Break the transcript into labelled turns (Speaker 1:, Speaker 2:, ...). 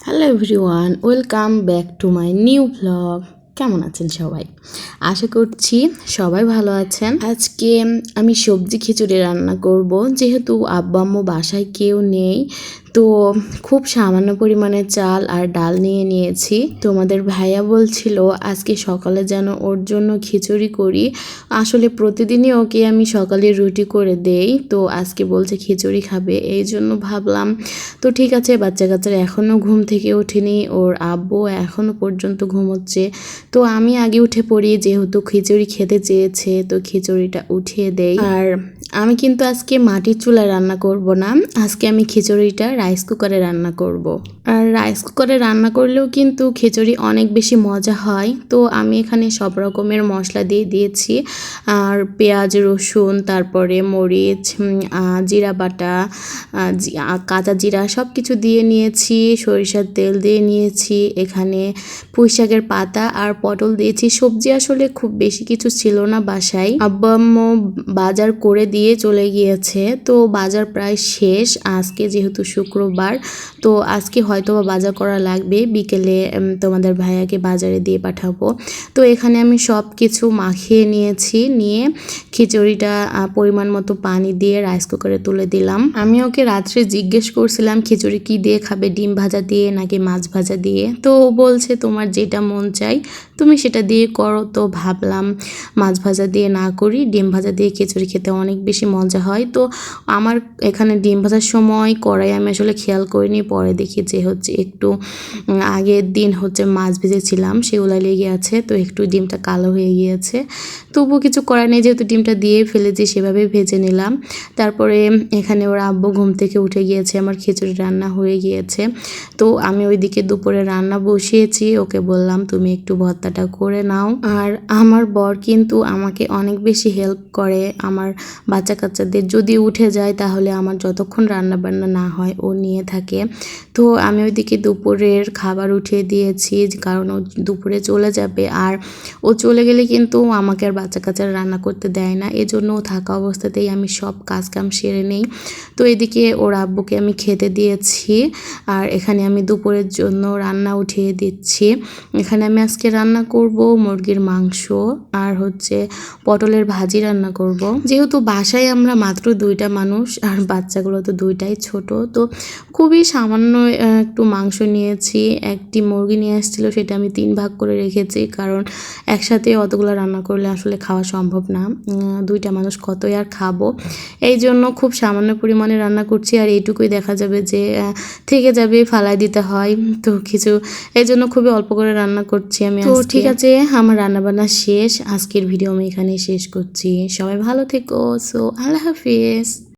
Speaker 1: Hello everyone, welcome back to my new blog. কেমন আছেন সবাই? আশা করছি সবাই ভালো আছেন। আজকে আমি সবজি খিচুড়ি রান্না করব, যেহেতু আব্বু আম্মু বাসায় কেউ নেই, তো খুব সামান্য পরিমাণে চাল আর ডাল নিয়ে নিয়েছি। তোমাদের ভাইয়া বলছিল আজকে সকালে যেন ওর জন্য খিচুড়ি করি। আসলে প্রতিদিনই ওকে আমি সকালে রুটি করে দেই, তো আজকে বলছে খিচুড়ি খাবে, এই জন্য ভাবলাম তো ঠিক আছে। বাচ্চা কাচ্চারা এখনও ঘুম থেকে ওঠেনি, ওর আব্বু এখনও পর্যন্ত ঘুমোচ্ছে, তো আমি আগে উঠে পড়ি, যেহেতু খিচুড়ি খেতে চেয়েছে তো খিচুড়িটা উঠিয়ে দেই। আর আমি কিন্তু আজকে মাটির চুলায় রান্না করব না, আজকে আমি খিচুড়িটা রাইস কুকারে রান্না করব। আর রাইস কুকারে রান্না করলেও কিন্তু খিচুড়ি অনেক বেশি মজা হয়। তো আমি এখানে সব রকমের মশলা দিয়ে দিয়েছি, আর পেঁয়াজ, রসুন, তারপরে মরিচ, জিরা বাটা, কাঁচা জিরা সব কিছু দিয়ে নিয়েছি, সরিষার তেল দিয়ে নিয়েছি, এখানে পুঁই শাকের পাতা আর পটল দিয়েছি। সবজি আসলে খুব বেশি কিছু ছিল না বাসায়, আব্বু আম্মু বাজার করে দিয়ে চলে গিয়েছে, তো বাজার প্রায় শেষ আজকে, যেহেতু শুক্রবার, তো আজকে হয়তো বাজার করা লাগবে, বিকেলে তোমাদের ভাইয়াকে বাজারে দিয়ে পাঠাবো। তো এখানে আমি সব কিছু মাখিয়ে নিয়েছি, নিয়ে খিচুড়িটা পরিমাণ মতো পানি দিয়ে রাইস কুকারে তুলে দিলাম। আমি ওকে রাত্রে জিজ্ঞেস করছিলাম খিচুড়ি কি দিয়ে খাবে, ডিম ভাজা দিয়ে নাকি মাছ ভাজা দিয়ে, তো ও বলছে তোমার যেটা মন চাই তুমি সেটা দিয়ে করো। তো ভাবলাম মাছ ভাজা দিয়ে না করি, ডিম ভাজা দিয়ে খিচুড়ি খেতে অনেক বেশি মজা হয়। তো আমার এখানে ডিম ভাজার সময় কড়াই আমি আসলে খেয়াল করিনি, পরে দেখি যে হচ্ছে একটু আগের দিন হচ্ছে মাছ ভেজেছিলাম, সেগুলো লেগে আছে, তো একটু ডিমটা কালো হয়ে গিয়েছে। তবুও কিছু করার নেই, যেহেতু ডিমটা দিয়ে ফেলেছি সেভাবেই ভেজে নিলাম। তারপরে এখানে ওর আব্বু ঘুম থেকে উঠে গিয়েছে, আমার খিচুড়ি রান্না হয়ে গিয়েছে। তো আমি ওইদিকে দুপুরে রান্না বসিয়েছি, ওকে বললাম তুমি একটু ভর্তাটা করে নাও। আর আমার বর কিন্তু আমাকে অনেক বেশি হেল্প করে, আমার বাচ্চা কাচ্চাদের যদি উঠে যায় তাহলে আমার যতক্ষণ রান্না বান্না না হয় ও নিয়ে থাকে। তো আমি ওইদিকে দুপুরের খাবার উঠিয়ে দিয়েছি, কারণ ও দুপুরে চলে যাবে, আর ও চলে গেলে কিন্তু আমাকে আর বাচ্চা কাচ্চারা রান্না করতে দেয় না, এজন্য থাকা অবস্থাতেই আমি সব কাজ কাম সেরে নেই। তো এদিকে ওর আব্বুকে আমি খেতে দিয়েছি, আর এখানে আমি দুপুরের জন্য রান্না উঠিয়ে দিচ্ছি। এখানে আমি আজকে রান্না করব মুরগির মাংস আর হচ্ছে পটলের ভাজি রান্না করব। যেহেতু বাসায় আমরা মাত্র 2টা মানুষ, আর বাচ্চাগুলো তো 2টাই ছোট, তো খুবই সামান্য একটু মাংস নিয়েছি। একটি মুরগি নিয়ে আসছিল, সেটা আমি 3 ভাগ করে রেখেছি, কারণ একসাথে অতগুলো রান্না করলে আসলে খাওয়া সম্ভব না, 2টা মানুষ কতই আর খাবো, এই জন্য খুব সামান্য পরিমাণে রান্না করছি। আর এইটুকুই দেখা যাবে যে থেকে যাবে, ফালাই দিতে হয়, তো কিছু, এই জন্য খুবই অল্প করে রান্না করছি আমি। তো ঠিক আছে, আমার রান্নাবান্না শেষ, আজকের ভিডিও আমি এখানেই শেষ করছি। সবাই ভালো থেকো, সো আল্লাহ হাফিজ।